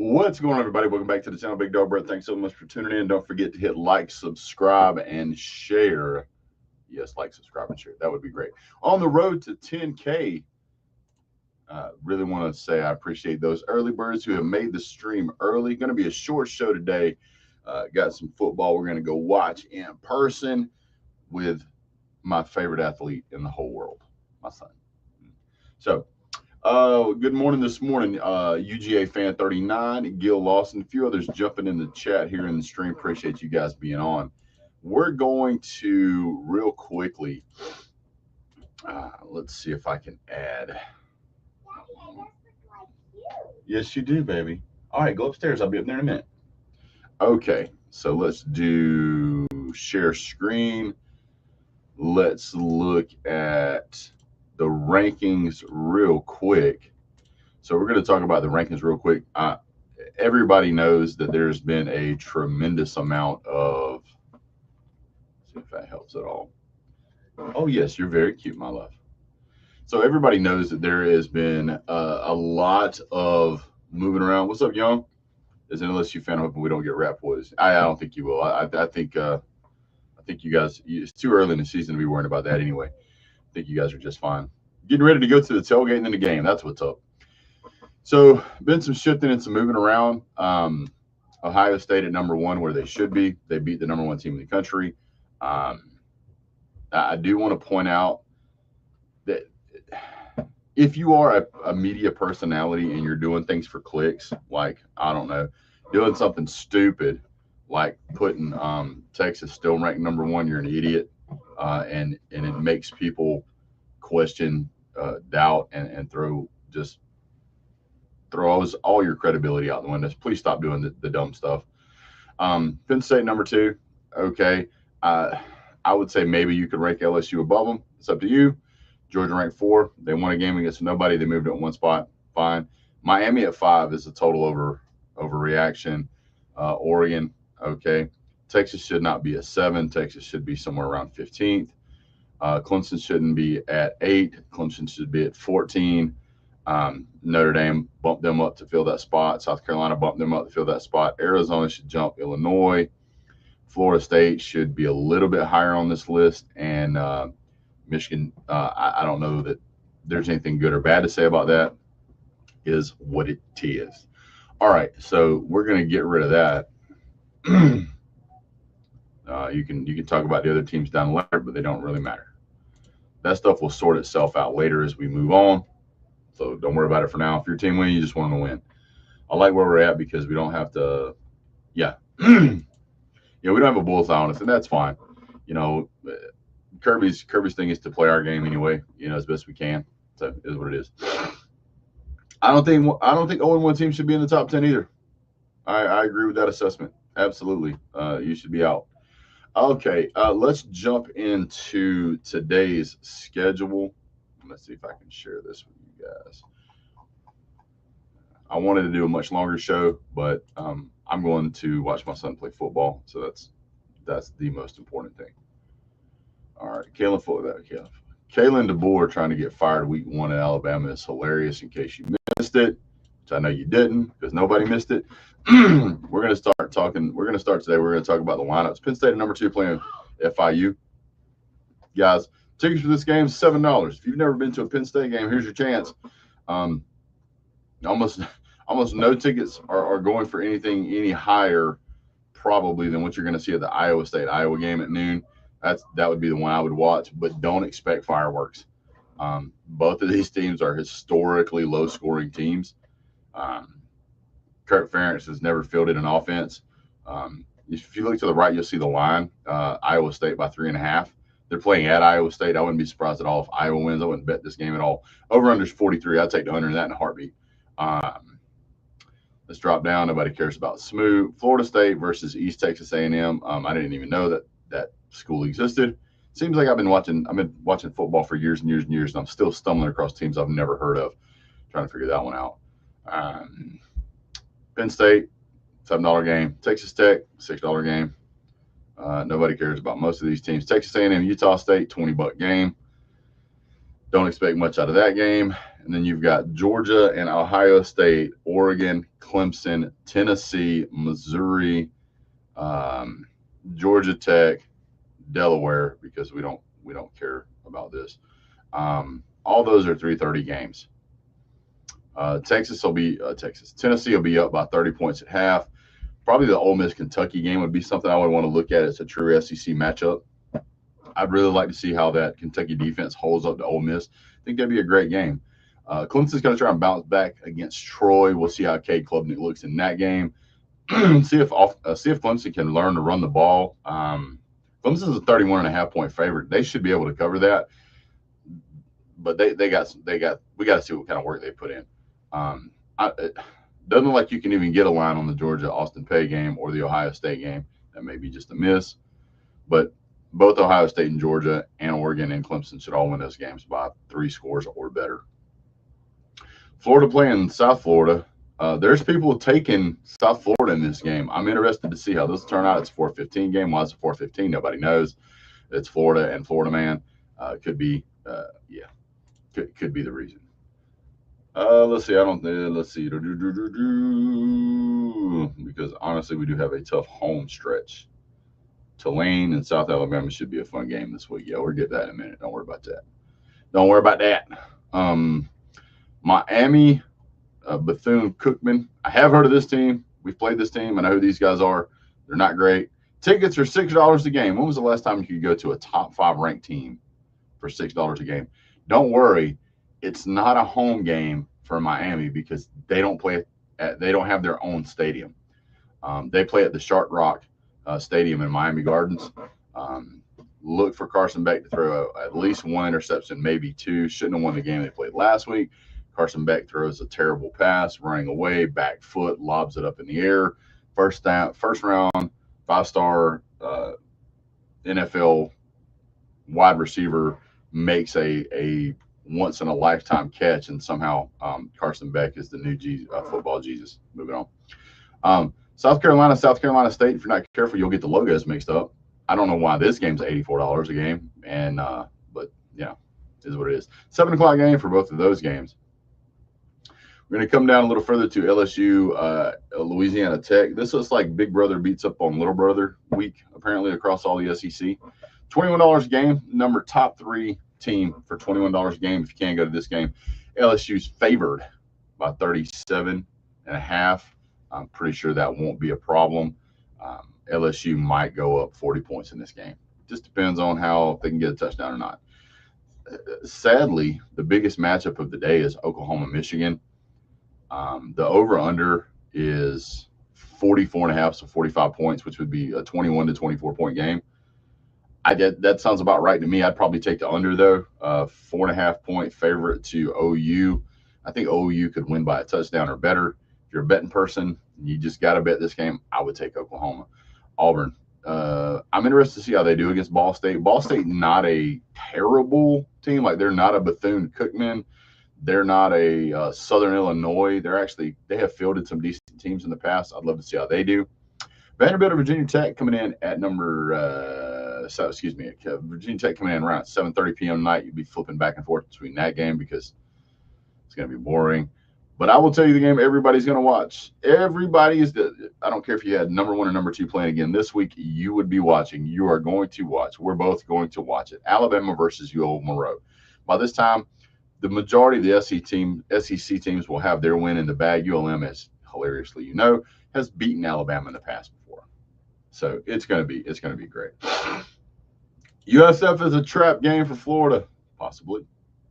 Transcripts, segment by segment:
What's going on, everybody? Welcome back to the channel. Big Dog Brett. Thanks so much for tuning in. Don't forget to hit like, subscribe, and share. Yes, like, subscribe, and share. That would be great. On the road to 10K, really want to say I appreciate those early birds who have made the stream early. Going to be a short show today. Got some football we're going to go watch in person with my favorite athlete in the whole world, my son. So, good morning this morning, UGA fan 39, Gil Lawson, a few others jumping in the chat here in the stream. Appreciate you guys being on. We're going to real quickly. Let's see if I can add. Yes, you do, baby. All right, go upstairs. I'll be up there in a minute. Okay, so let's do share screen. Let's look at the rankings real quick. So we're going to talk about the rankings real quick. Everybody knows that there's been a tremendous amount of, see if that helps at all. Oh, yes, you're very cute, my love. So everybody knows that there has been a lot of moving around. What's up, Young? As an LSU fan, I'm hoping we don't get Rat Boys. I don't think you will. I think you guys, it's too early in the season to be worrying about that anyway. I think you guys are just fine. Getting ready to go to the tailgate and then the game. That's what's up. So, been some shifting and some moving around. Ohio State at number one, where they should be. They beat the number one team in the country. I do want to point out that if you are a media personality and you're doing things for clicks, like, I don't know, doing something stupid, like putting Texas still ranked number one, you're an idiot. And it makes people question, doubt, and throws all your credibility out the window. Please stop doing the dumb stuff. Penn State number two. Okay. I would say maybe you could rank LSU above them. It's up to you. Georgia ranked four. They won a game against nobody. They moved it one spot. Fine. Miami at five is a total overreaction. Oregon. Okay. Texas should not be a 7. Texas should be somewhere around 15th. Clemson shouldn't be at 8. Clemson should be at 14. Notre Dame bumped them up to fill that spot. South Carolina bumped them up to fill that spot. Arizona should jump Illinois. Florida State should be a little bit higher on this list. And Michigan, I don't know that there's anything good or bad to say about that. Is what it is. All right, so we're going to get rid of that. You can talk about the other teams down the line, but they don't really matter. That stuff will sort itself out later as we move on. So don't worry about it for now. If your team wins, you just want them to win. I like where we're at because we don't have to, yeah. We don't have a bullseye on us, and that's fine. Kirby's thing is to play our game anyway, as best we can. So it is what it is. I don't think 0-1 team should be in the top 10 either. I agree with that assessment. Absolutely. You should be out. Okay, let's jump into today's schedule. Let's see if I can share this with you guys. I wanted to do a much longer show, but I'm going to watch my son play football, so that's the most important thing. All right, Kalen DeBoer trying to get fired week 1 at Alabama is hilarious. In case you missed it, which I know you didn't, because nobody missed it. We're going to start today. We're going to talk about the lineups. Penn State at number 2 playing FIU. Guys, tickets for this game is $7. If you've never been to a Penn State game, here's your chance. Almost no tickets are going for anything any higher probably than what you're going to see at the Iowa State-Iowa game at noon. That would be the one I would watch, but don't expect fireworks. Both of these teams are historically low-scoring teams. Kirk Ferentz has never fielded an offense. If you look to the right, you'll see the line. Iowa State by 3.5. They're playing at Iowa State. I wouldn't be surprised at all if Iowa wins. I wouldn't bet this game at all. Over-under is 43. I'd take the under in that in a heartbeat. Let's drop down. Nobody cares about Smoot. Florida State versus East Texas A&M. I didn't even know that school existed. Seems like I've been watching football for years and years and years, and I'm still stumbling across teams I've never heard of, trying to figure that one out. Penn State, $7 game. Texas Tech, $6 game. Nobody cares about most of these teams. Texas A&M, Utah State, $20 game. Don't expect much out of that game. And then you've got Georgia and Ohio State, Oregon, Clemson, Tennessee, Missouri, um, Georgia Tech, Delaware, because we don't care about this. All those are 3:30 games. Tennessee will be up by 30 points at half. Probably the Ole Miss Kentucky game would be something I would want to look at. It's a true SEC matchup. I'd really like to see how that Kentucky defense holds up to Ole Miss. I think that'd be a great game. Clemson's going to try and bounce back against Troy. We'll see how Cade Klubnik looks in that game. see if Clemson can learn to run the ball. Clemson's a 31.5 point favorite. They should be able to cover that, but we got to see what kind of work they put in. It doesn't look like you can even get a line on the Georgia Austin Peay game or the Ohio State game. That may be just a miss, but both Ohio State and Georgia and Oregon and Clemson should all win those games by 3 scores or better. Florida playing South Florida. There's people taking South Florida in this game. I'm interested to see how this will turn out. It's a 4:15 game. Why is it 4:15? Nobody knows. It's Florida and Florida man. Could be the reason. Let's see. Let's see. Because honestly, we do have a tough home stretch. Tulane and South Alabama should be a fun game this week. Yeah, we'll get that in a minute. Don't worry about that. Don't worry about that. Miami, Bethune-Cookman. I have heard of this team. We've played this team. I know who these guys are. They're not great. Tickets are $6 a game. When was the last time you could go to a top 5 ranked team for $6 a game? Don't worry. It's not a home game for Miami because they don't have their own stadium. They play at the Shark Rock Stadium in Miami Gardens. Look for Carson Beck to throw at least 1 interception, maybe 2. Shouldn't have won the game they played last week. Carson Beck throws a terrible pass, running away, back foot, lobs it up in the air. First round, 5-star NFL wide receiver makes a once in a lifetime catch, and somehow Carson Beck is the new football Jesus. Moving on. South Carolina State. If you're not careful, you'll get the logos mixed up. I don't know why this game's $84 a game, but yeah, it is what it is. 7:00 game for both of those games. We're going to come down a little further to LSU, Louisiana Tech. This looks like Big Brother beats up on Little Brother week, apparently, across all the SEC. $21 a game, number top 3 team for $21 a game. If you can't go to this game, LSU's favored by 37.5. I'm pretty sure that won't be a problem. LSU might go up 40 points in this game. Just depends on how they can get a touchdown or not. Sadly, the biggest matchup of the day is Oklahoma-Michigan. The over-under is 44.5, so 45 points, which would be a 21 to 24 point game. That sounds about right to me. I'd probably take the under, though. 4.5 point favorite to OU. I think OU could win by a touchdown or better. If you're a betting person, you just got to bet this game. I would take Oklahoma. Auburn. I'm interested to see how they do against Ball State. Ball State, not a terrible team. Like, they're not a Bethune-Cookman. They're not a Southern Illinois. They have fielded some decent teams in the past. I'd love to see how they do. Vanderbilt or Virginia Tech coming in at Virginia Tech coming in around 7:30 p.m. tonight. You'd be flipping back and forth between that game because it's going to be boring. But I will tell you the game everybody's going to watch. I don't care if you had number 1 or number 2 playing again this week, you would be watching. You are going to watch. We're both going to watch it. Alabama versus UL Monroe. By this time, the majority of the SEC teams will have their win in the bag. ULM, as hilariously has beaten Alabama in the past before. So it's going to be great. USF is a trap game for Florida, possibly.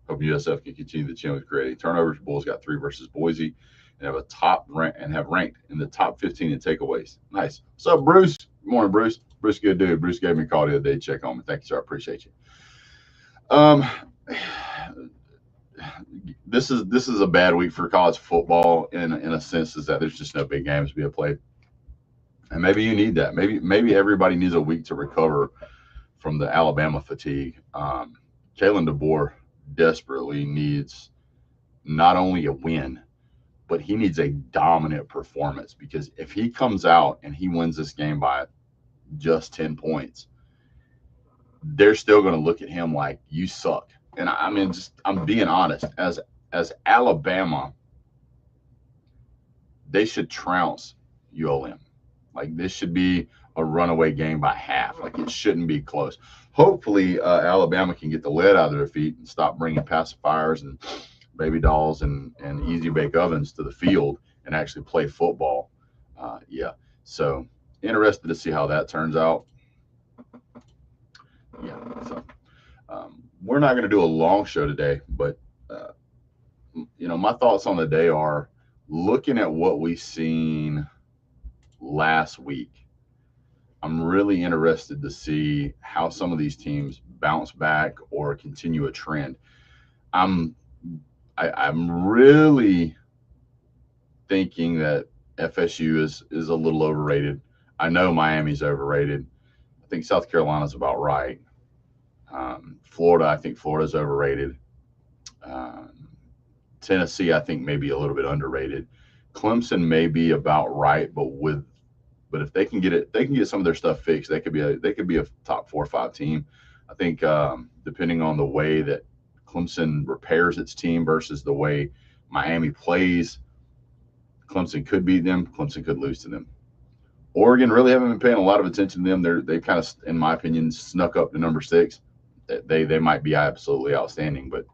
Hope USF can continue the trend with creating turnovers. Bulls got 3 versus Boise and have ranked in the top 15 in takeaways. Nice. What's up, Bruce? Good morning, Bruce. Bruce, good dude. Bruce gave me a call the other day to check on me. Thank you, sir. I appreciate you. This is a bad week for college football in a sense, is that there's just no big games being played. And maybe you need that. Maybe everybody needs a week to recover from the Alabama fatigue. Kalen DeBoer desperately needs not only a win, but he needs a dominant performance, because if he comes out and he wins this game by just 10 points, they're still going to look at him like, you suck. and I mean, just I'm being honest, as Alabama, they should trounce ULM. Like this should be a runaway game by half. Like it shouldn't be close. Hopefully, Alabama can get the lead out of their feet and stop bringing pacifiers and baby dolls and easy bake ovens to the field and actually play football. Yeah. So interested to see how that turns out. Yeah. So we're not going to do a long show today, but uh, my thoughts on the day are looking at what we've seen last week. I'm really interested to see how some of these teams bounce back or continue a trend. I'm I'm really thinking that FSU is a little overrated. I know Miami's overrated. I think South Carolina's about right. Florida, I think Florida's overrated. Um, Tennessee, I think maybe a little bit underrated. Clemson may be about right, but if they can get it, they can get some of their stuff fixed. They could be a top 4 or 5 team. I think depending on the way that Clemson repairs its team versus the way Miami plays, Clemson could beat them. Clemson could lose to them. Oregon really haven't been paying a lot of attention to them. They've kind of, in my opinion, snuck up to number 6. They might be absolutely outstanding, but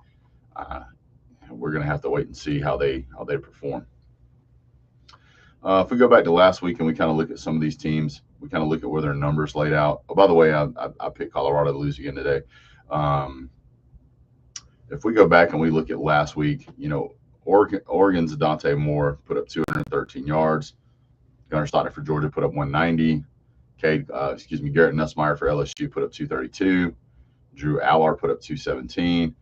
uh, we're going to have to wait and see how they perform. If we go back to last week and we kind of look at some of these teams, we kind of look at where their numbers laid out. Oh, by the way, I picked Colorado to lose again today. If we go back and we look at last week, Oregon's Dante Moore put up 213 yards. Gunnar Stockton for Georgia put up 190. Garrett Nussmeier for LSU put up 232. Drew Allar put up 217.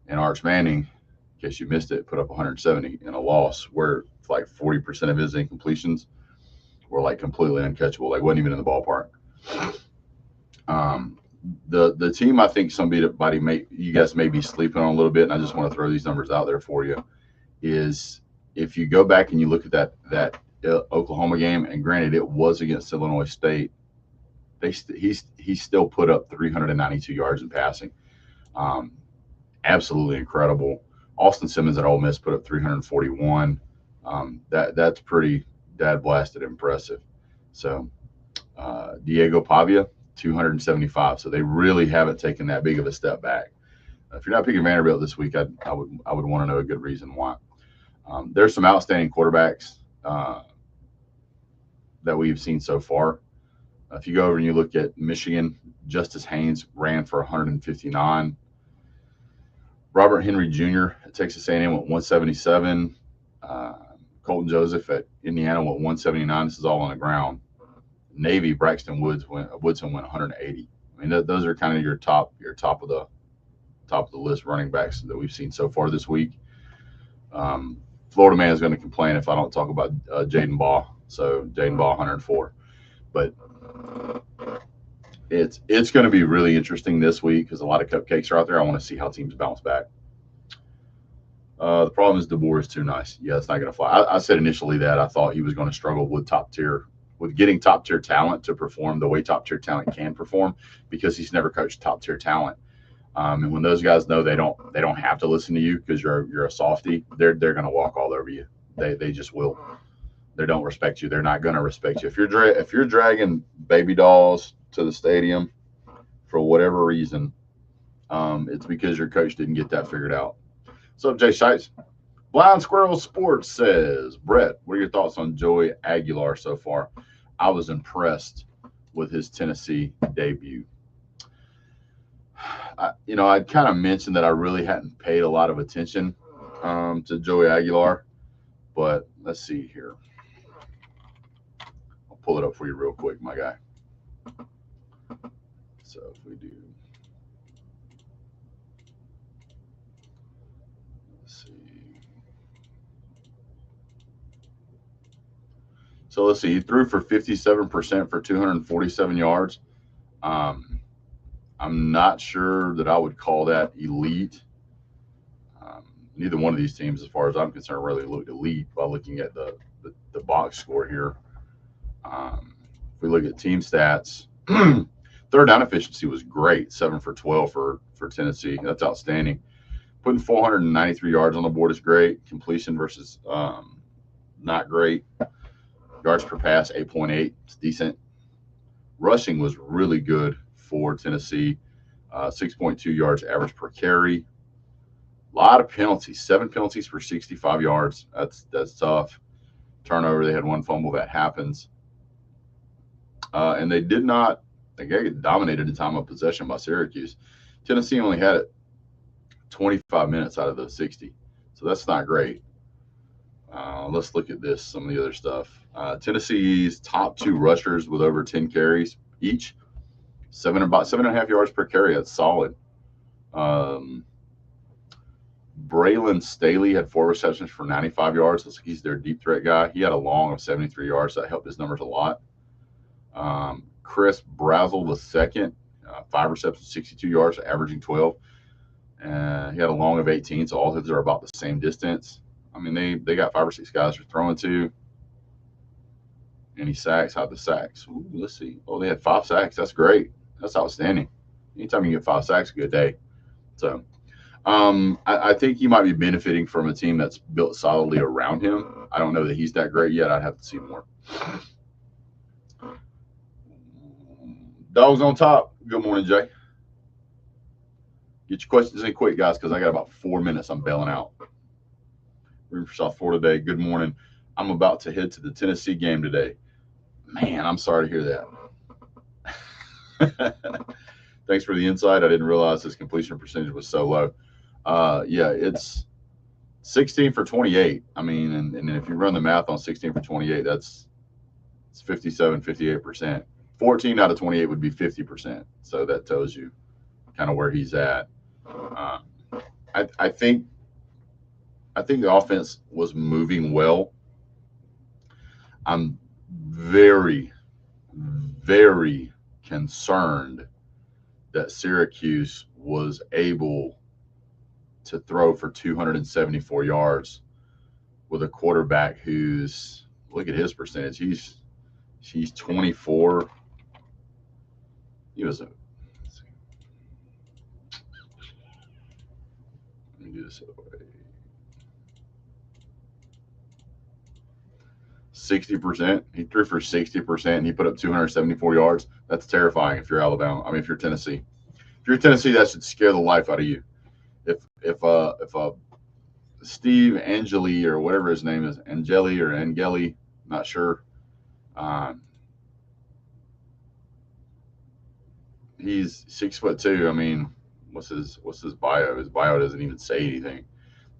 And Arch Manning, in case you missed it, put up 170 in a loss where like 40% of his incompletions were like completely uncatchable. Like wasn't even in the ballpark. The team I think you guys may be sleeping on a little bit, and I just want to throw these numbers out there for you, is if you go back and you look at that Oklahoma game, and granted it was against Illinois State, he still put up 392 yards in passing. Absolutely incredible. Austin Simmons at Ole Miss put up 341. That's pretty dad blasted impressive. So Diego Pavia 275. So they really haven't taken that big of a step back. If you're not picking Vanderbilt this week, I would want to know a good reason why. There's some outstanding quarterbacks that we've seen so far. If you go over and you look at Michigan, Justice Haynes ran for 159. Robert Henry Jr. at Texas A&M went 177. Colton Joseph at Indiana went 179. This is all on the ground. Navy Braxton Woodson went 180. I mean, those are kind of your top of the list running backs that we've seen so far this week. Florida man is going to complain if I don't talk about Jaden Baugh. So Jaden Baugh 104, but it's going to be really interesting this week because a lot of cupcakes are out there. I want to see how teams bounce back. The problem is DeBoer is too nice. Yeah, it's not going to fly. I said initially that I thought he was going to struggle with getting top tier talent to perform the way top tier talent can perform because he's never coached top tier talent. And when those guys know they don't have to listen to you because you're a softie, they're going to walk all over you. They just will. They don't respect you. They're not going to respect you. If you're dragging baby dolls to the stadium for whatever reason, it's because your coach didn't get that figured out. What's up, Jay Shites? Blind Squirrel Sports says, Brett, what are your thoughts on Joey Aguilar so far? I was impressed with his Tennessee debut. I kind of mentioned that I really hadn't paid a lot of attention to Joey Aguilar, but let's see here. I'll pull it up for you real quick, my guy. So if we do, let's see. So let's see. He threw for 57% for 247 yards. I'm not sure that I would call that elite. Neither one of these teams, as far as I'm concerned, really looked elite by looking at the box score here. If we look at team stats, third down efficiency was great, 7 for 12 for Tennessee. That's outstanding. Putting 493 yards on the board is great. Completion versus not great. Yards per pass, 8.8. It's decent. Rushing was really good for Tennessee. 6.2 yards average per carry. A lot of penalties. 7 penalties for 65 yards. That's tough. Turnover. They had 1 fumble. That happens. And they did not. They got dominated in time of possession by Syracuse. Tennessee only had it 25 minutes out of the 60. So that's not great. Let's look at this. Some of the other stuff. Tennessee's top 2 rushers with over 10 carries each. About 7.5 yards per carry. That's solid. Braylon Staley had 4 receptions for 95 yards. Looks like he's their deep threat guy. He had a long of 73 yards. So that helped his numbers a lot. Chris Brazel II, 5 receptions, 62 yards, averaging 12. He had a long of 18, so all of these are about the same distance. I mean, they got 5 or 6 guys they're throwing to. Any sacks? How the sacks? Ooh, let's see. Oh, they had 5 sacks. That's great. That's outstanding. Anytime you get 5 sacks, a good day. So I think he might be benefiting from a team that's built solidly around him. I don't know that he's that great yet. I'd have to see more. Dogs on top. Good morning, Jay. Get your questions in quick, guys, because I got about 4 minutes. I'm bailing out. Room for South Florida today. Good morning. I'm about to head to the Tennessee game today. Man, I'm sorry to hear that. Thanks for the insight. I didn't realize his completion percentage was so low. Yeah, it's 16 for 28. I mean, and if you run the math on 16 for 28, it's 57, 58%. 14 out of 28 would be 50%. So that tells you kind of where he's at. I think the offense was moving well. I'm very, very concerned that Syracuse was able to throw for 274 yards with a quarterback who's, look at his percentage. He's 24. He was a, let me do this other way. 60%. He threw for 60% and he put up 274 yards. That's terrifying if you're Alabama. I mean, if you're Tennessee. If you're Tennessee, that should scare the life out of you. If Steve Angeli or whatever his name is, Angeli, not sure. He's 6'2". I mean, what's his bio? His bio doesn't even say anything.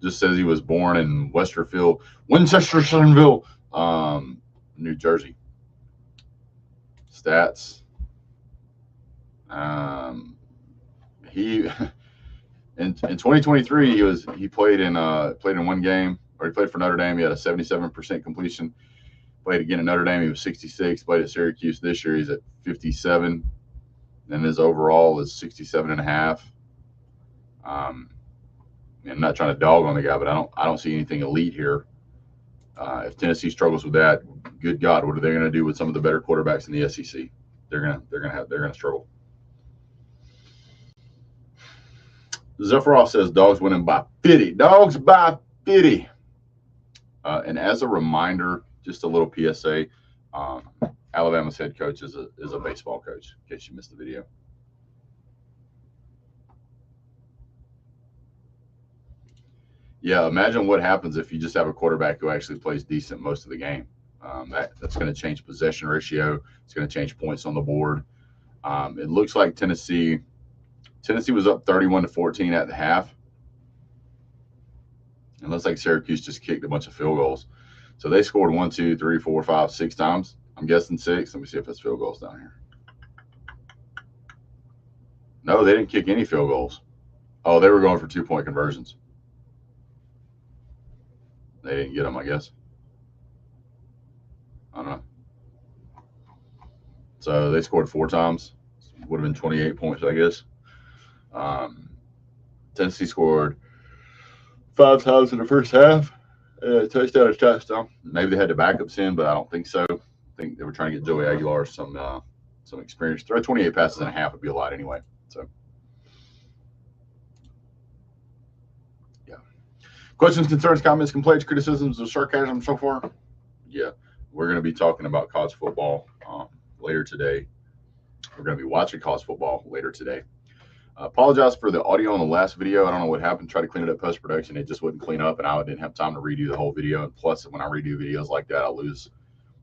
Just says he was born in Winchesterville, New Jersey. Stats. He in 2023 he played in one game, or he played for Notre Dame. He had a 77% completion. Played again at Notre Dame. He was 66. Played at Syracuse this year. He's at 57. And his overall is 67.5. I'm not trying to dog on the guy, but I don't see anything elite here. If Tennessee struggles with that, good God, what are they going to do with some of the better quarterbacks in the SEC? They're gonna struggle. Zephyros says dogs winning by 50. Dogs by 50. And as a reminder, just a little PSA. Alabama's head coach is a baseball coach, in case you missed the video. Yeah, imagine what happens if you just have a quarterback who actually plays decent most of the game. That's going to change possession ratio. It's going to change points on the board. It looks like Tennessee was up 31-14 at the half. It looks like Syracuse just kicked a bunch of field goals. So they scored 1, 2, 3, 4, 5, 6 times. I'm guessing 6. Let me see if there's field goals down here. No, they didn't kick any field goals. Oh, they were going for 2-point conversions. They didn't get them, I guess. I don't know. So they scored 4 times. Would have been 28 points, I guess. Tennessee scored 5 times in the first half. Touchdown. Maybe they had the backups in, but I don't think so. I think they were trying to get Joey Aguilar some experience. Throw 28 passes in a half would be a lot anyway. So Questions, concerns, comments, complaints, criticisms, or sarcasm so far? Yeah, we're going to be talking about college football later today. We're going to be watching college football later today. Apologize for the audio on the last video. I don't know what happened. Tried to clean it up post-production. It just wouldn't clean up, and I didn't have time to redo the whole video. And plus, when I redo videos like that, I lose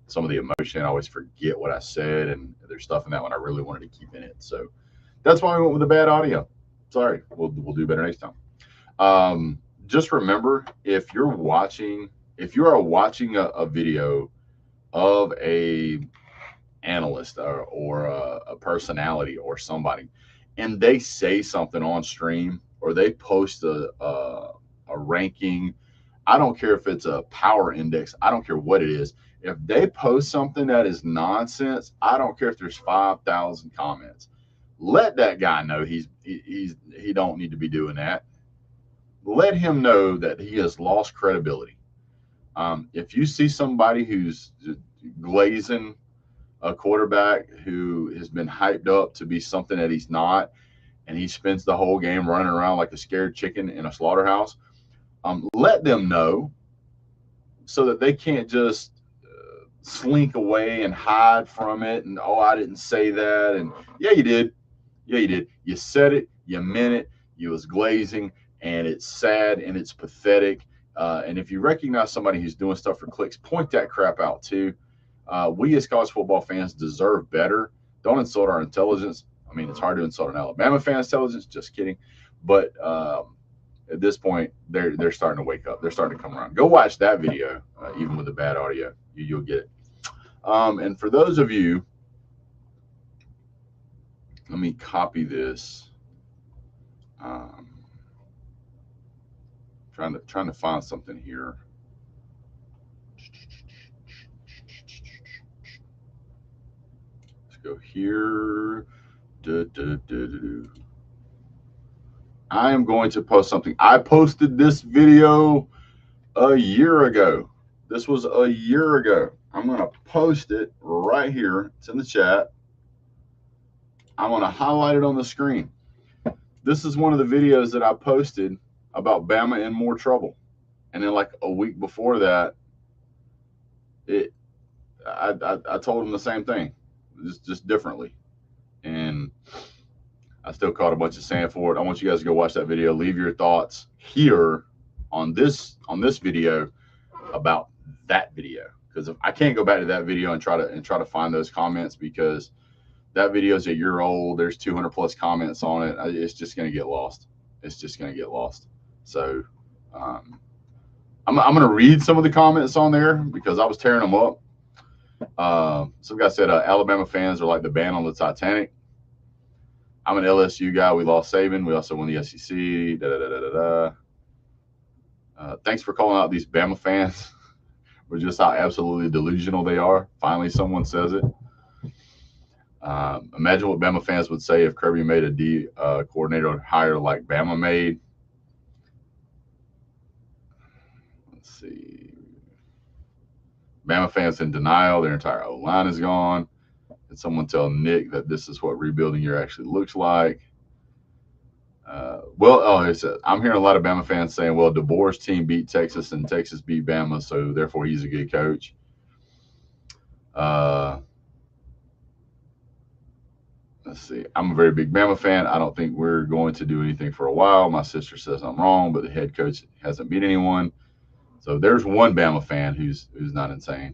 some of the emotion. I always forget what I said, and there's stuff in that one I really wanted to keep in it. So that's why we went with the bad audio. Sorry. We'll do better next time. Just remember, if you are watching a video of a analyst or a personality or somebody, and they say something on stream or they post a ranking, I don't care if it's a power index, I don't care what it is. If they post something that is nonsense, I don't care if there's 5,000 comments. Let that guy know he don't need to be doing that. Let him know that he has lost credibility. If you see somebody who's glazing a quarterback who has been hyped up to be something that he's not, and he spends the whole game running around like a scared chicken in a slaughterhouse, let them know so that they can't just slink away and hide from it. And, oh, I didn't say that. And yeah, you did. Yeah, you did. You said it. You meant it. You was glazing, and it's sad and it's pathetic. And if you recognize somebody who's doing stuff for clicks, point that crap out too. We as college football fans deserve better. Don't insult our intelligence. I mean, it's hard to insult an Alabama fan's intelligence. Just kidding. But at this point, they're starting to wake up. They're starting to come around. Go watch that video, even with the bad audio. You'll get it. And for those of you, let me copy this. Trying to find something here. Go here. I am going to post something. I posted this video a year ago. This was a year ago. I'm going to post it right here. It's in the chat. I'm going to highlight it on the screen. This is one of the videos that I posted about Bama in more trouble. And then like a week before that, I told him the same thing. Just differently, and I still caught a bunch of sand for it. I want you guys to go watch that video. Leave your thoughts here on this video about that video, because if I can't go back to that video and try to find those comments, because that video is a year old. There's 200 plus comments on it. It's just going to get lost. It's just going to get lost. So I'm going to read some of the comments on there because I was tearing them up. Some guy said Alabama fans are like the band on the Titanic. I'm an LSU guy. We lost Saban. We also won the SEC. Thanks for calling out these Bama fans for just how absolutely delusional they are. Finally, someone says it. Imagine what Bama fans would say if Kirby made a D coordinator hire like Bama made. Let's see. Bama fans in denial. Their entire O-line is gone. Did someone tell Nick that this is what rebuilding year actually looks like? It says, I'm hearing a lot of Bama fans saying, well, DeBoer's team beat Texas and Texas beat Bama, so therefore he's a good coach. Let's see. I'm a very big Bama fan. I don't think we're going to do anything for a while. My sister says I'm wrong, but the head coach hasn't beat anyone. So there's one Bama fan who's not insane.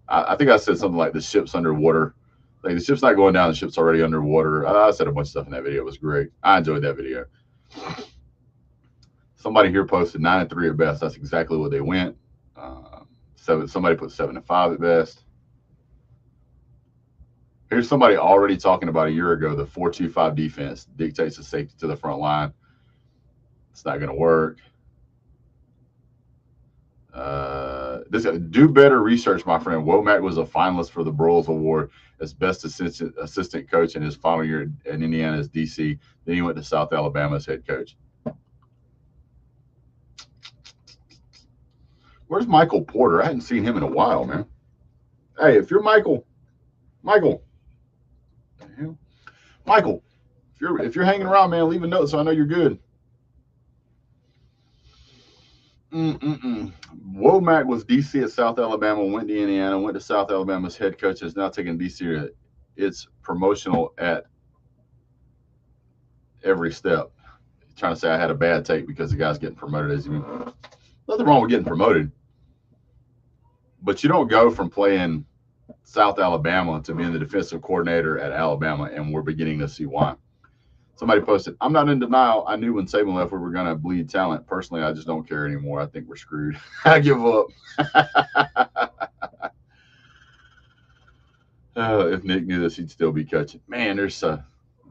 I think I said something like the ship's underwater. Like the ship's not going down, the ship's already underwater. I said a bunch of stuff in that video. It was great. I enjoyed that video. Somebody here posted 9-3 at best. That's exactly what they went. Somebody put 7-5 at best. Here's somebody already talking about a year ago. The 4-2-5 defense dictates the safety to the front line. It's not going to work. Do better research, my friend. Womack was a finalist for the Broyles Award as best assistant coach in his final year in Indiana as DC. Then he went to South Alabama as head coach. Where's Michael Porter? I hadn't seen him in a while, man. Hey, if you're Michael, if you're hanging around, man, leave a note so I know you're good. Womack was DC at South Alabama, went to Indiana, went to South Alabama's head coach, is now taking DC to its promotional at every step. Trying to say I had a bad take because the guy's getting promoted as you. Nothing wrong with getting promoted, but you don't go from playing South Alabama to being the defensive coordinator at Alabama, and we're beginning to see why. Somebody posted, I'm not in denial. I knew when Saban left we were going to bleed talent. Personally, I just don't care anymore. I think we're screwed. I give up. If Nick knew this, he'd still be coaching. Man, this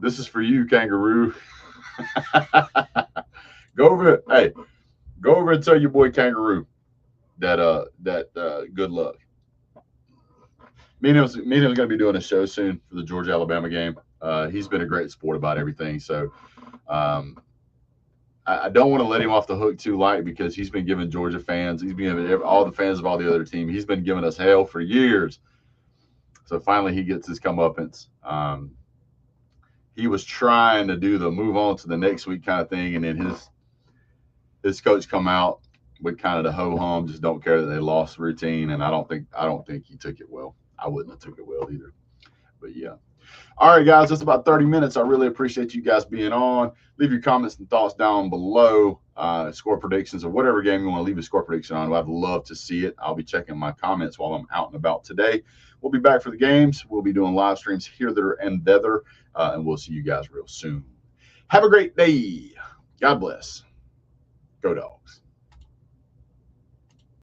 is for you, Kangaroo. Go over, hey, go over and tell your boy Kangaroo that good luck. Me and him's going to be doing a show soon for the Georgia Alabama game. He's been a great sport about everything. So I don't want to let him off the hook too light because he's been giving Georgia fans, he's been giving all the fans of all the other teams, he's been giving us hell for years. So finally he gets his comeuppance. He was trying to do the move on to the next week kind of thing, and then his coach come out with kind of the ho-hum, just don't care that they lost routine, and I don't think he took it well. I wouldn't have took it well either. But yeah. All right, guys, that's about 30 minutes. I really appreciate you guys being on. Leave your comments and thoughts down below, score predictions or whatever game you want to leave a score prediction on. I'd love to see it. I'll be checking my comments while I'm out and about today. We'll be back for the games. We'll be doing live streams here, there, and thither, and we'll see you guys real soon. Have a great day. God bless. Go Dogs.